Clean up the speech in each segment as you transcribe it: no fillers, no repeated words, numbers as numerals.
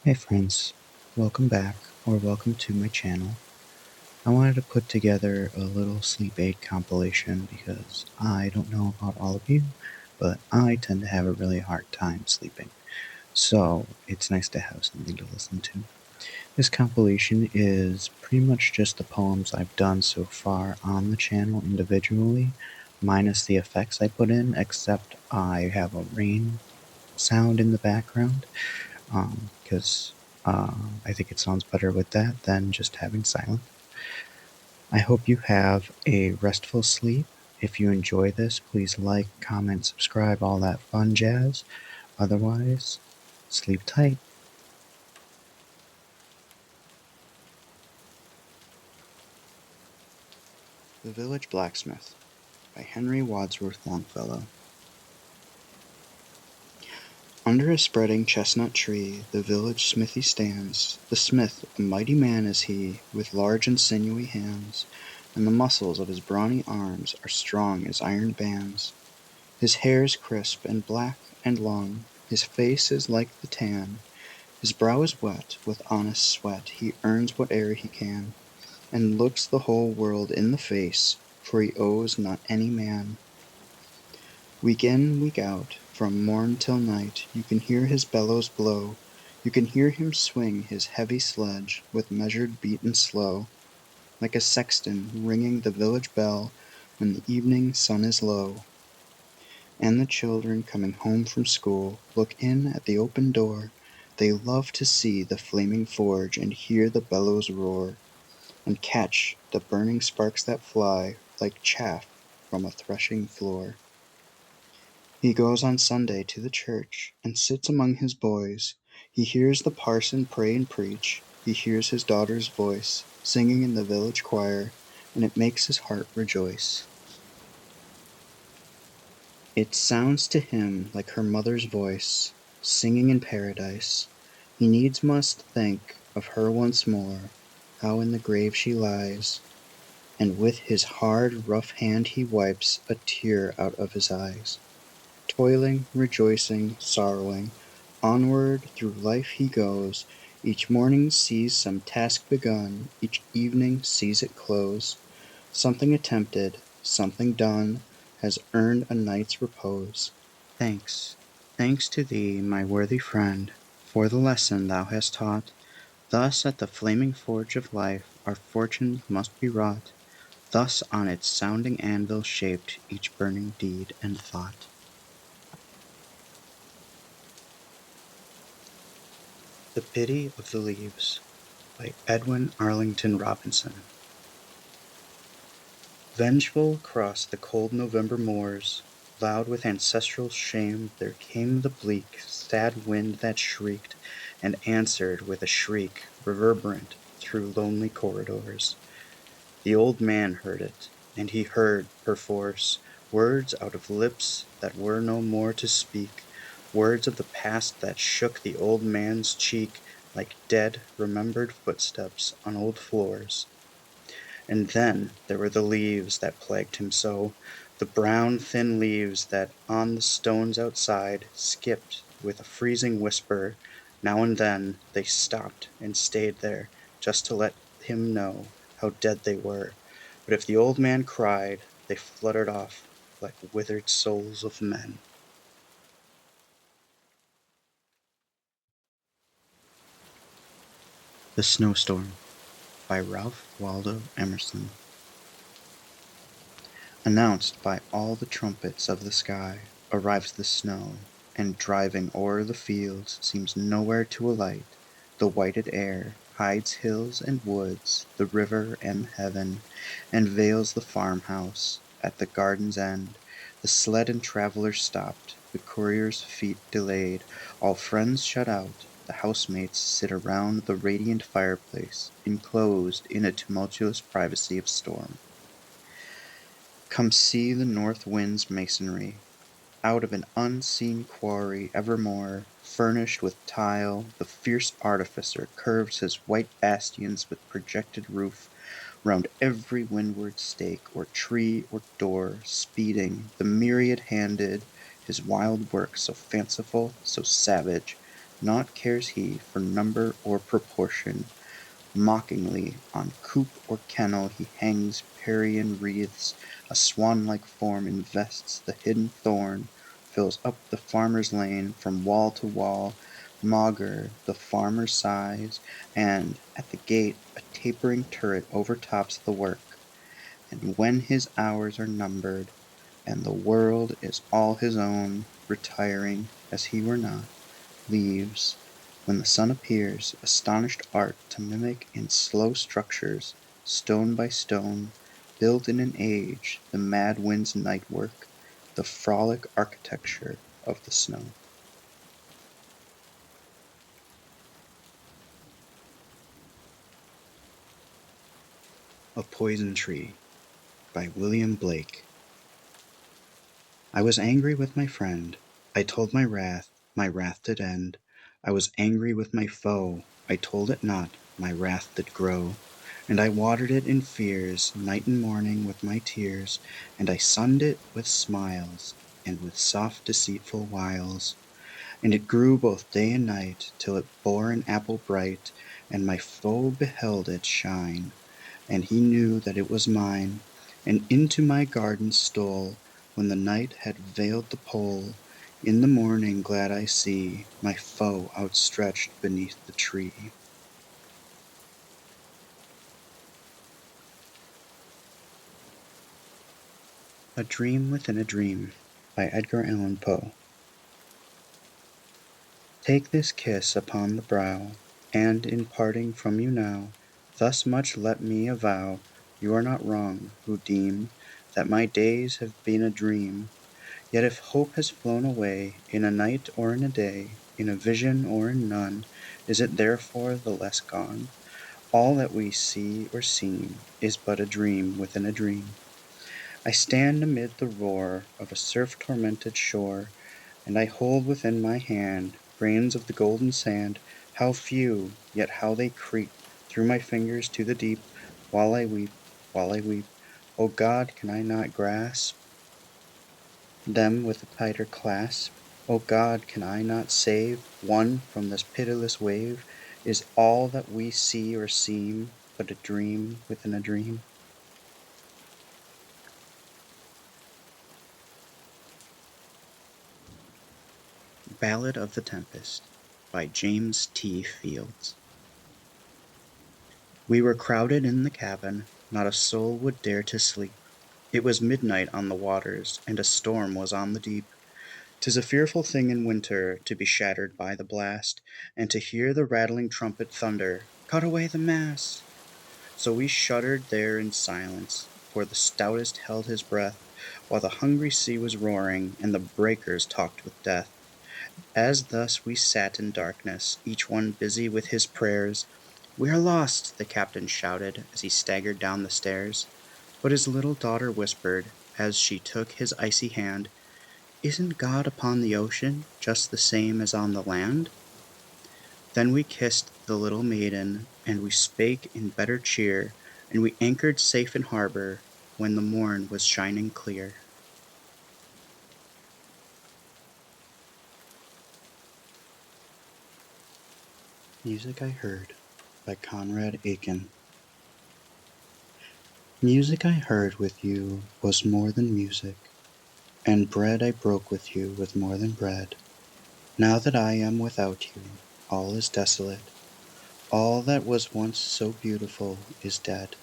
Hey friends, welcome back or welcome to my channel. I wanted to put together a little sleep aid compilation because I don't know about all of you, but I tend to have a really hard time sleeping. So it's nice to have something to listen to. This compilation is pretty much just the poems I've done so far on the channel individually, minus the effects I put in, except I have a rain sound in the background because I think it sounds better with that than just having silence. I hope you have a restful sleep. If you enjoy this, please like, comment, subscribe, all that fun jazz. Otherwise, sleep tight. The Village Blacksmith by Henry Wadsworth Longfellow. Under a spreading chestnut tree the village smithy stands. The smith, a mighty man is he, with large and sinewy hands, and the muscles of his brawny arms are strong as iron bands. His hair's crisp and black and long, his face is like the tan, his brow is wet with honest sweat, he earns whate'er he can, and looks the whole world in the face, for he owes not any man. Week in, week out, from morn till night, you can hear his bellows blow, you can hear him swing his heavy sledge with measured beat and slow, like a sexton ringing the village bell when the evening sun is low. And the children coming home from school look in at the open door, they love to see the flaming forge and hear the bellows roar, and catch the burning sparks that fly like chaff from a threshing floor. He goes on Sunday to the church, and sits among his boys. He hears the parson pray and preach, he hears his daughter's voice, singing in the village choir, and it makes his heart rejoice. It sounds to him like her mother's voice, singing in paradise. He needs must think of her once more, how in the grave she lies, and with his hard, rough hand he wipes a tear out of his eyes. Toiling, rejoicing, sorrowing, onward through life he goes, each morning sees some task begun, each evening sees it close. Something attempted, something done, has earned a night's repose. Thanks, thanks to thee, my worthy friend, for the lesson thou hast taught. Thus at the flaming forge of life our fortunes must be wrought. Thus on its sounding anvil shaped each burning deed and thought. The Pity of the Leaves by Edwin Arlington Robinson. Vengeful across the cold November moors, loud with ancestral shame, there came the bleak, sad wind that shrieked and answered with a shriek reverberant through lonely corridors. The old man heard it, and he heard, perforce, words out of lips that were no more to speak, words of the past that shook the old man's cheek like dead, remembered footsteps on old floors. And then there were the leaves that plagued him so, the brown, thin leaves that on the stones outside skipped with a freezing whisper. Now and then they stopped and stayed there just to let him know how dead they were. But if the old man cried, they fluttered off like withered souls of men. The Snowstorm by Ralph Waldo Emerson. Announced by all the trumpets of the sky, arrives the snow, and driving o'er the fields seems nowhere to alight. The whited air hides hills and woods, the river and heaven, and veils the farmhouse at the garden's end. The sled and travelers stopped, the courier's feet delayed, all friends shut out. The housemates sit around the radiant fireplace, enclosed in a tumultuous privacy of storm. Come see the north wind's masonry, out of an unseen quarry evermore furnished with tile, the fierce artificer curves his white bastions with projected roof round every windward stake or tree or door, speeding the myriad-handed his wild work so fanciful, so savage, Naught cares he for number or proportion. Mockingly on coop or kennel he hangs Parian wreaths, a swan-like form invests the hidden thorn, fills up the farmer's lane from wall to wall, maugre the farmer sighs, and at the gate a tapering turret overtops the work, and when his hours are numbered, and the world is all his own, retiring, as he were not, leaves, when the sun appears, astonished art to mimic in slow structures, stone by stone, built in an age, the mad wind's night work, the frolic architecture of the snow. A Poison Tree by William Blake. I was angry with my friend. I told my wrath did end. I was angry with my foe. I told it not, my wrath did grow. And I watered it in fears, night and morning with my tears, and I sunned it with smiles, and with soft deceitful wiles. And it grew both day and night, till it bore an apple bright, and my foe beheld it shine, and he knew that it was mine, and into my garden stole, when the night had veiled the pole. In the morning glad I see my foe outstretched beneath the tree. A Dream Within a Dream by Edgar Allan Poe. Take this kiss upon the brow, and in parting from you now, thus much let me avow, you are not wrong, who deem that my days have been a dream. Yet if hope has flown away, in a night or in a day, in a vision or in none, is it therefore the less gone? All that we see or seem is but a dream within a dream. I stand amid the roar of a surf-tormented shore, and I hold within my hand grains of the golden sand. How few, yet how they creep through my fingers to the deep, while I weep, while I weep. O God, can I not grasp them with a tighter clasp? O God, can I not save one from this pitiless wave? Is all that we see or seem but a dream within a dream? Ballad of the Tempest by James T. Fields. We were crowded in the cabin, not a soul would dare to sleep. It was midnight on the waters, and a storm was on the deep. 'Tis a fearful thing in winter to be shattered by the blast, and to hear the rattling trumpet thunder, "Cut away the mast!" So we shuddered there in silence, for the stoutest held his breath, while the hungry sea was roaring, and the breakers talked with death. As thus we sat in darkness, each one busy with his prayers, "We are lost!" the captain shouted as he staggered down the stairs. But his little daughter whispered, as she took his icy hand, "Isn't God upon the ocean just the same as on the land?" Then we kissed the little maiden, and we spake in better cheer, and we anchored safe in harbor when the morn was shining clear. Music I Heard by Conrad Aiken. Music I heard with you was more than music, and bread I broke with you was more than bread. Now that I am without you, all is desolate. All that was once so beautiful is dead.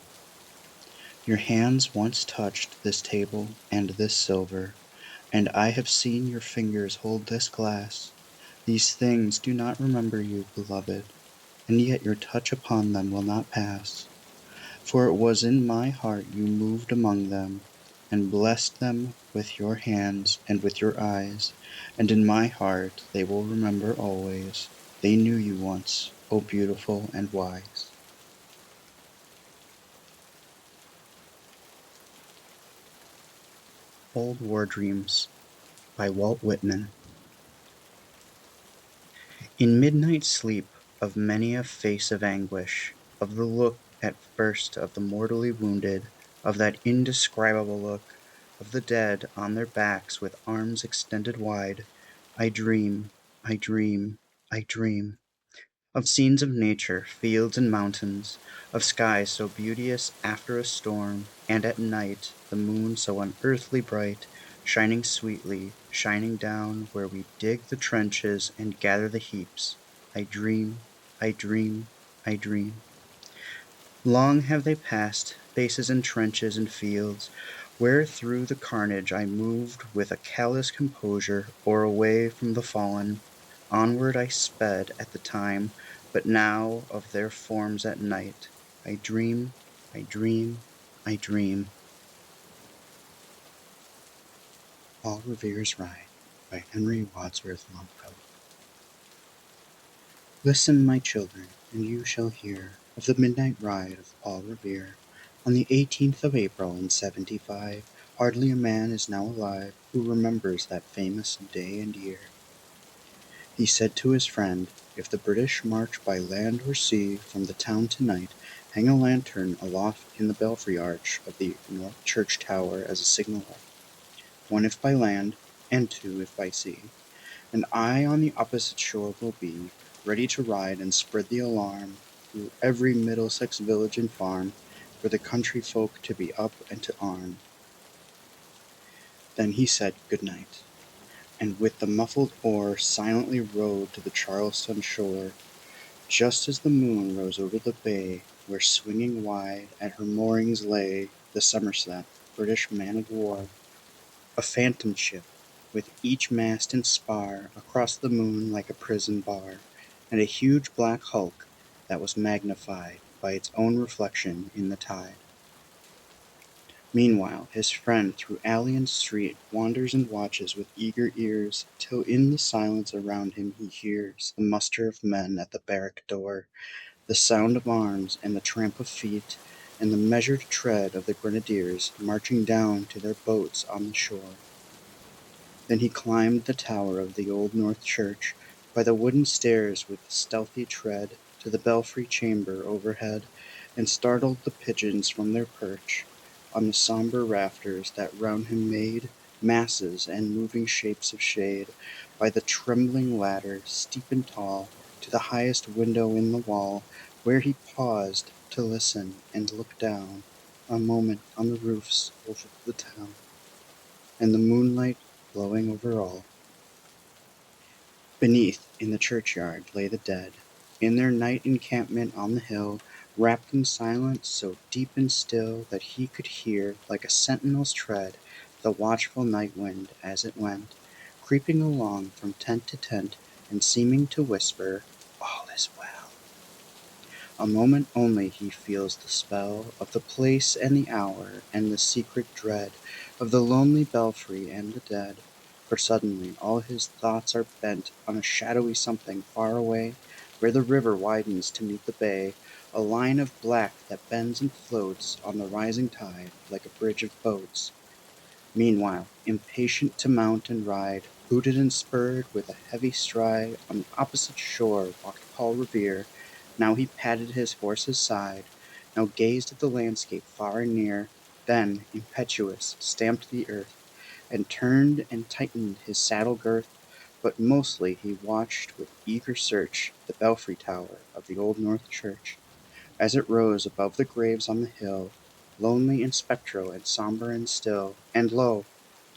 Your hands once touched this table and this silver, and I have seen your fingers hold this glass. These things do not remember you, beloved, and yet your touch upon them will not pass. For it was in my heart you moved among them, and blessed them with your hands and with your eyes, and in my heart they will remember always. They knew you once, O beautiful and wise. Old War Dreams by Walt Whitman. In midnight sleep of many a face of anguish, of the look at first of the mortally wounded, of that indescribable look of the dead on their backs with arms extended wide, I dream, I dream. I dream of scenes of nature, fields and mountains, of skies so beauteous after a storm, and at night the moon so unearthly bright, shining sweetly, shining down where we dig the trenches and gather the heaps. I dream, I dream, I dream. Long have they passed, spaces and trenches and fields, where through the carnage I moved with a callous composure, or away from the fallen. Onward I sped at the time, but now of their forms at night I dream, I dream, I dream. Paul Revere's Ride by Henry Wadsworth Longfellow. Listen, my children, and you shall hear of the midnight ride of Paul Revere. On the 18th of April in '75, hardly a man is now alive who remembers that famous day and year. He said to his friend, "If the British march by land or sea from the town tonight, hang a lantern aloft in the belfry arch of the North Church tower as a signal, one if by land, and two if by sea. And I on the opposite shore will be, ready to ride and spread the alarm through every Middlesex village and farm, for the country folk to be up and to arm." Then he said good night, and with the muffled oar silently rowed to the Charleston shore, just as the moon rose over the bay, where swinging wide at her moorings lay the Somerset, British man of war, a phantom ship, with each mast and spar across the moon like a prison bar, and a huge black hulk that was magnified by its own reflection in the tide. Meanwhile his friend through alley and street wanders and watches with eager ears, till in the silence around him he hears the muster of men at the barrack door, the sound of arms and the tramp of feet, and the measured tread of the grenadiers marching down to their boats on the shore. Then he climbed the tower of the old North Church, by the wooden stairs with stealthy tread, to the belfry chamber overhead, and startled the pigeons from their perch on the sombre rafters that round him made masses and moving shapes of shade, by the trembling ladder, steep and tall, to the highest window in the wall, where he paused to listen and look down a moment on the roofs over the town, and the moonlight glowing over all. Beneath, in the churchyard, lay the dead, in their night encampment on the hill, wrapped in silence so deep and still that he could hear, like a sentinel's tread, the watchful night wind as it went, creeping along from tent to tent, and seeming to whisper, "All is well." A moment only he feels the spell of the place and the hour, and the secret dread of the lonely belfry and the dead, for suddenly all his thoughts are bent on a shadowy something far away, where the river widens to meet the bay, a line of black that bends and floats on the rising tide like a bridge of boats. Meanwhile, impatient to mount and ride, booted and spurred with a heavy stride, on the opposite shore walked Paul Revere. Now he patted his horse's side, now gazed at the landscape far and near, then, impetuous, stamped the earth, and turned and tightened his saddle girth, but mostly he watched with eager search the belfry tower of the old North Church, as it rose above the graves on the hill, lonely and spectral and sombre and still, and lo!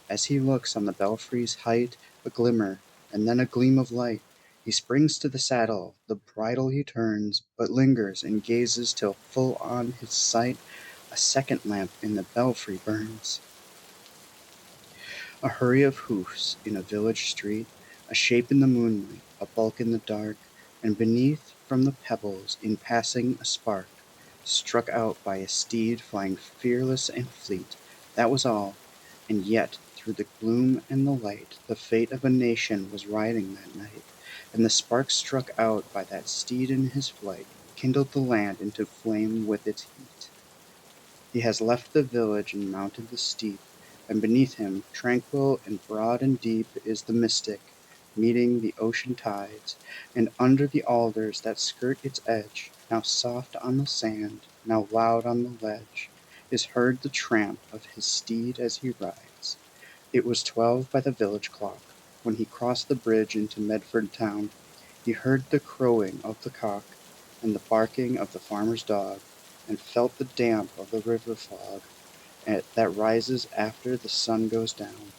as he looks on the belfry's height, a glimmer, and then a gleam of light. He springs to the saddle, the bridle he turns, but lingers and gazes till full on his sight a second lamp in the belfry burns. A hurry of hoofs in a village street, a shape in the moonlight, a bulk in the dark, and beneath from the pebbles in passing a spark, struck out by a steed flying fearless and fleet. That was all, and yet through the gloom and the light the fate of a nation was riding that night, and the spark struck out by that steed in his flight kindled the land into flame with its heat. He has left the village and mounted the steep, and beneath him, tranquil and broad and deep, is the Mystic, meeting the ocean tides, and under the alders that skirt its edge, now soft on the sand, now loud on the ledge, is heard the tramp of his steed as he rides. It was 12 by the village clock when he crossed the bridge into Medford town. He heard the crowing of the cock, and the barking of the farmer's dog, and felt the damp of the river fog that rises after the sun goes down.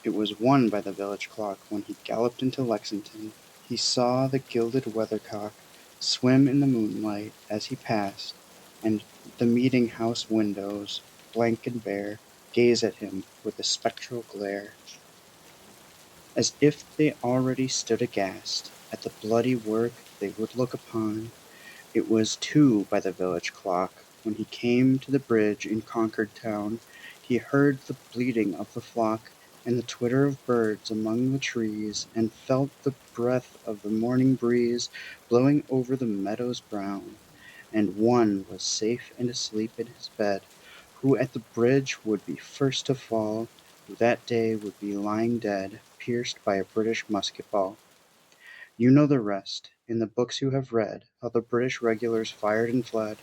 It was 1 by the village clock when he galloped into Lexington. He saw the gilded weathercock swim in the moonlight as he passed, and the meeting house windows, blank and bare, gaze at him with a spectral glare, as if they already stood aghast at the bloody work they would look upon. It was 2 by the village clock when he came to the bridge in Concord town. He heard the bleating of the flock and the twitter of birds among the trees, and felt the breath of the morning breeze blowing over the meadows brown. And 1 was safe and asleep in his bed, who at the bridge would be first to fall, who that day would be lying dead, pierced by a British musket ball. You know the rest. In the books you have read, how the British regulars fired and fled,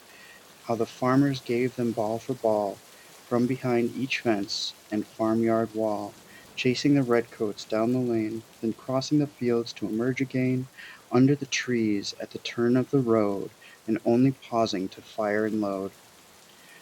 how the farmers gave them ball for ball, from behind each fence and farmyard wall, chasing the redcoats down the lane, then crossing the fields to emerge again under the trees at the turn of the road, and only pausing to fire and load.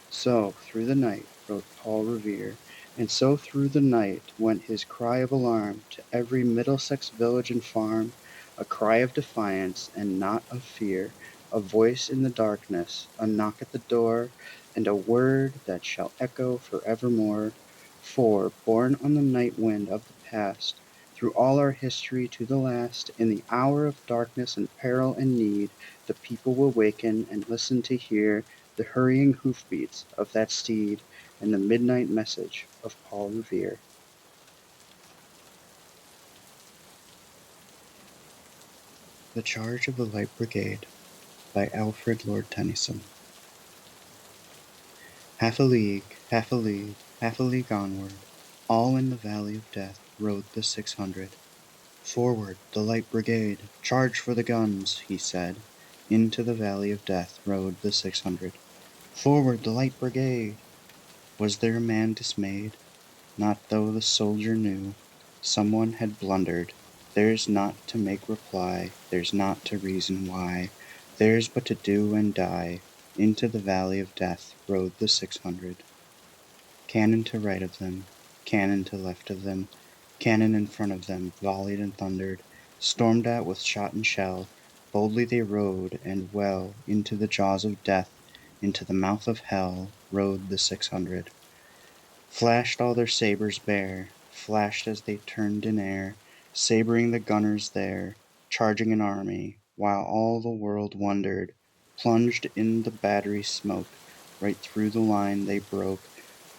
So through the night rode Paul Revere, and so through the night went his cry of alarm to every Middlesex village and farm, a cry of defiance and not of fear, a voice in the darkness, a knock at the door, and a word that shall echo forevermore. For, borne on the night wind of the past, through all our history to the last, in the hour of darkness and peril and need, the people will waken and listen to hear the hurrying hoofbeats of that steed, and the midnight message of Paul Revere. The Charge of the Light Brigade by Alfred Lord Tennyson. Half a league, half a league, half a league onward, all in the valley of death rode the 600. Forward, the Light Brigade, charge for the guns, he said. Into the valley of death rode the 600. Forward, the Light Brigade! Was there a man dismayed? Not though the soldier knew someone had blundered. Theirs not to make reply, theirs not to reason why, theirs but to do and die. Into the valley of death rode the 600. Cannon to right of them, cannon to left of them, cannon in front of them volleyed and thundered, stormed at with shot and shell. Boldly they rode, and well into the jaws of death, into the mouth of hell, rode the 600. Flashed all their sabres bare, flashed as they turned in air, sabring the gunners there, charging an army, while all the world wondered. Plunged in the battery smoke, right through the line they broke.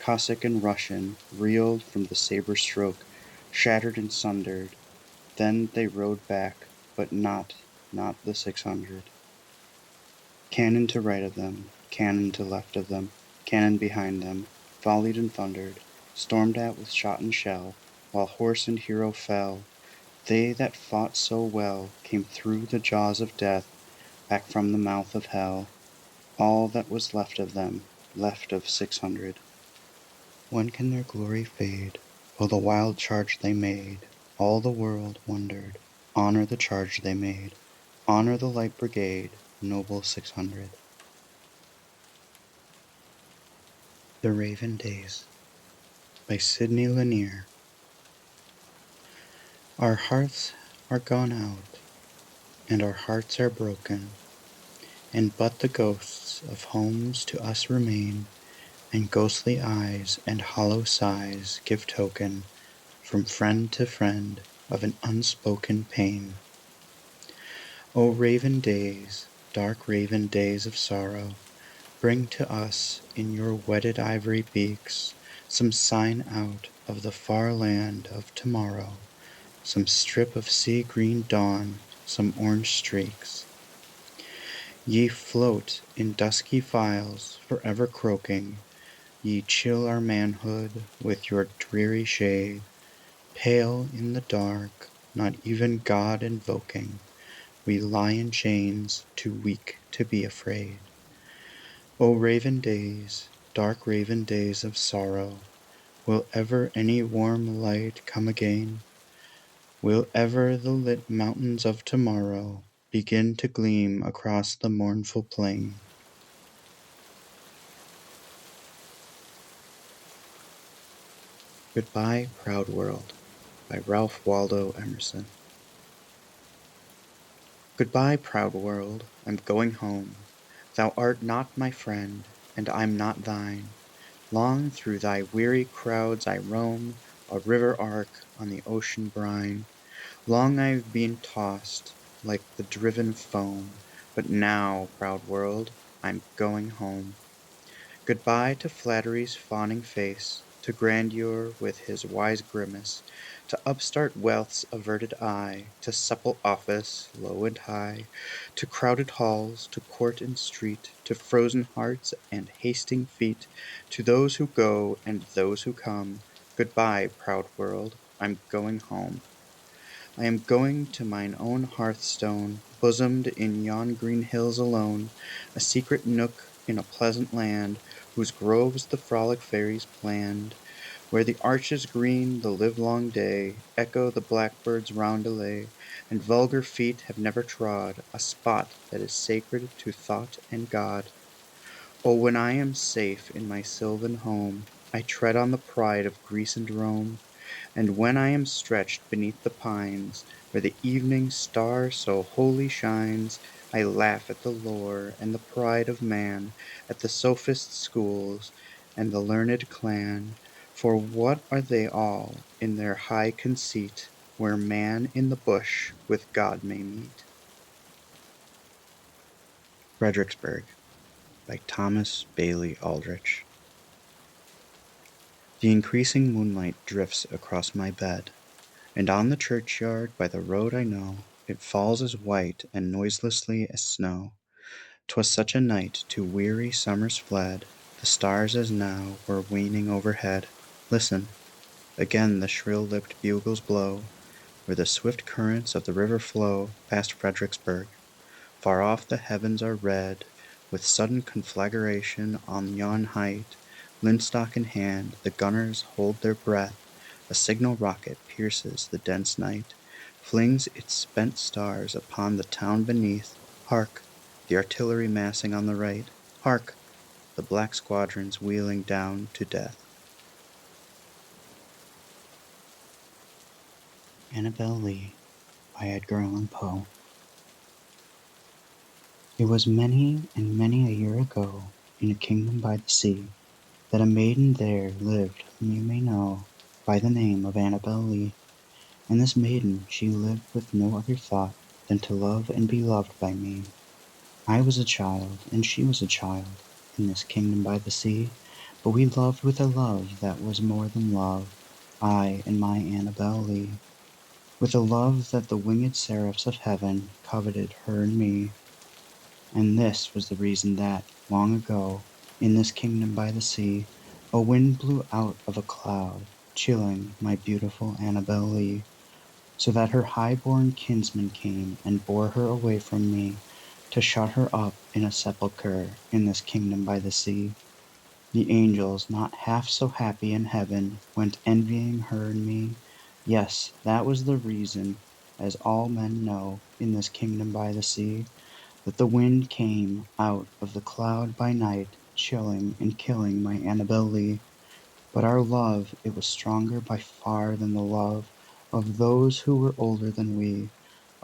Cossack and Russian reeled from the sabre stroke, shattered and sundered. Then they rode back, but not the 600. Cannon to right of them, cannon to left of them, cannon behind them, volleyed and thundered, stormed at with shot and shell, while horse and hero fell. They that fought so well came through the jaws of death, back from the mouth of hell, all that was left of them, left of 600. When can their glory fade? Oh, the wild charge they made! All the world wondered. Honor the charge they made. Honor the Light Brigade, noble 600. The Raven Days by Sidney Lanier. Our hearts are gone out, and our hearts are broken, and but the ghosts of homes to us remain, and ghostly eyes and hollow sighs give token, from friend to friend, of an unspoken pain. O raven days, dark raven days of sorrow, bring to us in your whetted ivory beaks some sign out of the far land of tomorrow, some strip of sea-green dawn, some orange streaks. Ye float in dusky files, forever croaking, ye chill our manhood with your dreary shade, pale in the dark, not even God invoking, we lie in chains, too weak to be afraid. O raven days, dark raven days of sorrow, will ever any warm light come again? Will ever the lit mountains of tomorrow begin to gleam across the mournful plain? Goodbye, Proud World, by Ralph Waldo Emerson. Goodbye, proud world, I'm going home. Thou art not my friend, and I'm not thine. Long through thy weary crowds I roam, a river arc on the ocean brine. Long I've been tossed like the driven foam, but now, proud world, I'm going home. Goodbye to flattery's fawning face, to grandeur with his wise grimace, to upstart wealth's averted eye, to supple office, low and high, to crowded halls, to court and street, to frozen hearts and hasting feet, to those who go and those who come. Goodbye, proud world, I'm going home. I am going to mine own hearthstone, bosomed in yon green hills alone, a secret nook in a pleasant land, whose groves the frolic fairies planned, where the arches green the livelong day echo the blackbird's roundelay, and vulgar feet have never trod a spot that is sacred to thought and God. Oh, when I am safe in my sylvan home, I tread on the pride of Greece and Rome. And when I am stretched beneath the pines, where the evening star so wholly shines, I laugh at the lore and the pride of man, at the sophist schools and the learned clan. For what are they all in their high conceit, where man in the bush with God may meet? Fredericksburg, by Thomas Bailey Aldrich. The increasing moonlight drifts across my bed, and on the churchyard by the road I know it falls as white and noiselessly as snow. 'Twas such a night to weary summers fled, the stars as now were waning overhead. Listen! Again the shrill-lipped bugles blow, where the swift currents of the river flow past Fredericksburg. Far off the heavens are red with sudden conflagration on yon height. Linstock in hand, the gunners hold their breath. A signal rocket pierces the dense night, flings its spent stars upon the town beneath. Hark! The artillery massing on the right. Hark! The black squadrons wheeling down to death. Annabel Lee, by Edgar Allan Poe. It was many and many a year ago, in a kingdom by the sea, that a maiden there lived whom you may know by the name of Annabel Lee. And this maiden she lived with no other thought than to love and be loved by me. I was a child, and she was a child, in this kingdom by the sea, but we loved with a love that was more than love, I and my Annabel Lee, with a love that the winged seraphs of heaven coveted her and me. And this was the reason that, long ago, in this kingdom by the sea, a wind blew out of a cloud, chilling my beautiful Annabel Lee, so that her high-born kinsman came and bore her away from me, to shut her up in a sepulchre in this kingdom by the sea. The angels, not half so happy in heaven, went envying her and me. Yes, that was the reason, as all men know, in this kingdom by the sea, that the wind came out of the cloud by night, chilling and killing my Annabel Lee. But our love, it was stronger by far than the love of those who were older than we,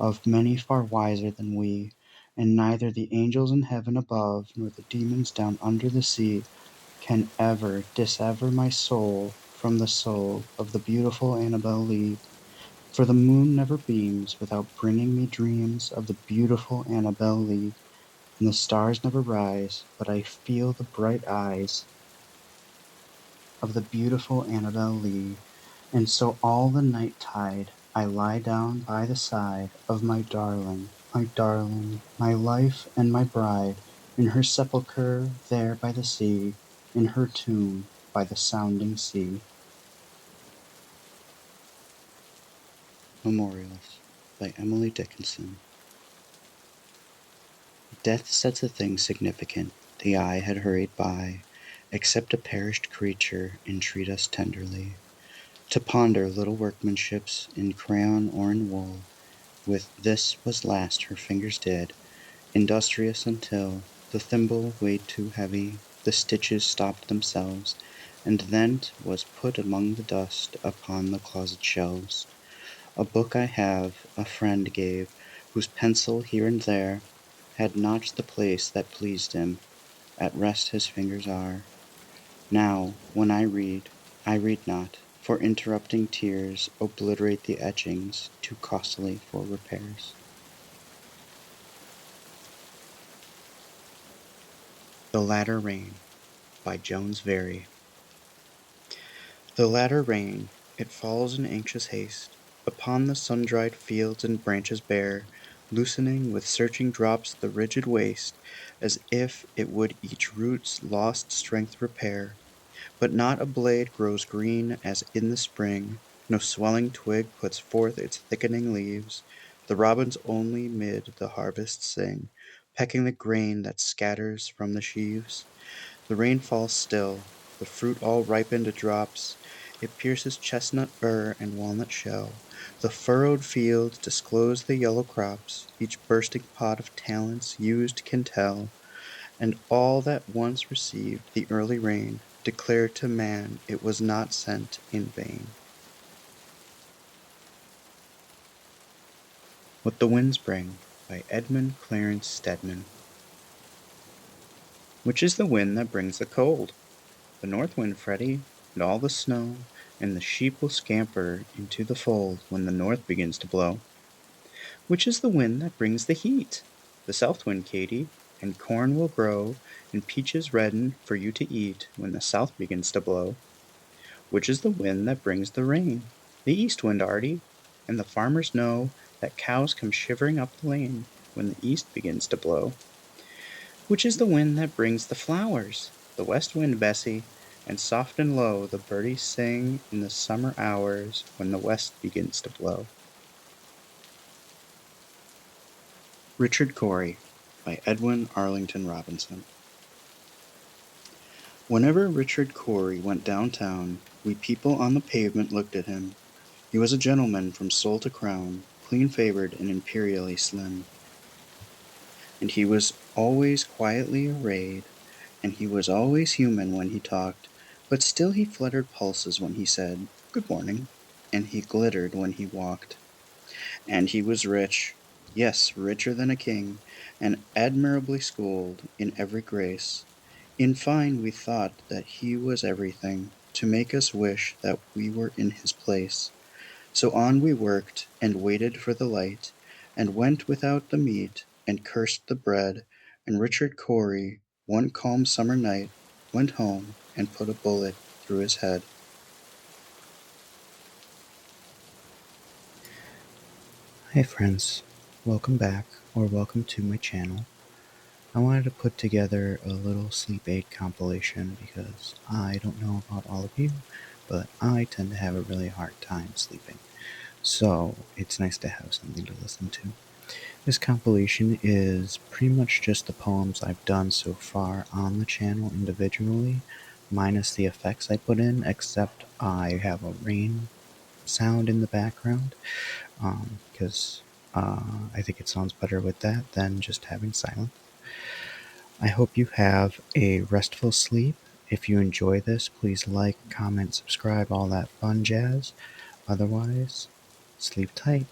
of many far wiser than we, and neither the angels in heaven above nor the demons down under the sea can ever dissever my soul from the soul of the beautiful Annabel Lee. For the moon never beams without bringing me dreams of the beautiful Annabel Lee, and the stars never rise but I feel the bright eyes of the beautiful Annabel Lee. And so all the night tide I lie down by the side of my darling, my life and my bride, in her sepulchre there by the sea, in her tomb by the sounding sea. Memorials, by Emily Dickinson. Death sets a thing significant, the eye had hurried by, except a perished creature entreat us tenderly. To ponder little workmanships in crayon or in wool, with this was last her fingers did, industrious until the thimble weighed too heavy, the stitches stopped themselves, and then 't was put among the dust upon the closet shelves. A book I have, a friend gave, whose pencil here and there had notched the place that pleased him, at rest his fingers are. Now, when I read not, for interrupting tears obliterate the etchings, too costly for repairs. The Latter Rain by Jones Very. The latter rain, it falls in anxious haste Upon the sun-dried fields and branches bare, Loosening with searching drops the rigid waste, As if it would each root's lost strength repair. But not a blade grows green as in the spring, No swelling twig puts forth its thickening leaves. The robins only 'mid the harvest sing, Pecking the grain that scatters from the sheaves. The rain falls still, the fruit all ripened drops, it pierces chestnut burr and walnut shell. The furrowed fields disclose the yellow crops, each bursting pod of talents used can tell, and all that once received the early rain declare to man it was not sent in vain. What the Winds Bring by Edmund Clarence Stedman. Which is the wind that brings the cold? The north wind, Freddie, and all the snow, and the sheep will scamper into the fold when the north begins to blow. Which is the wind that brings the heat? The south wind, Katy, and corn will grow, and peaches redden for you to eat when the south begins to blow. Which is the wind that brings the rain? The east wind, Artie, and the farmers know that cows come shivering up the lane when the east begins to blow. Which is the wind that brings the flowers? The west wind, Bessie, and soft and low the birdies sing in the summer hours when the west begins to blow. Richard Cory by Edwin Arlington Robinson. Whenever Richard Cory went downtown, we people on the pavement looked at him. He was a gentleman from sole to crown, clean-favored and imperially slim. And he was always quietly arrayed, and he was always human when he talked, but still he fluttered pulses when he said, "Good morning," and he glittered when he walked. And he was rich, yes, richer than a king, and admirably schooled in every grace. In fine, we thought that he was everything, to make us wish that we were in his place. So on we worked, and waited for the light, and went without the meat, and cursed the bread, and Richard Cory, one calm summer night, went home and put a bullet through his head. Hi friends, welcome back, or welcome to my channel. I wanted to put together a little sleep aid compilation because I don't know about all of you, but I tend to have a really hard time sleeping. So it's nice to have something to listen to. This compilation is pretty much just the poems I've done so far on the channel individually, minus the effects I put in, except I have a rain sound in the background, because I think it sounds better with that than just having silence. I hope you have a restful sleep. If you enjoy this, please like, comment, subscribe, all that fun jazz. Otherwise, sleep tight.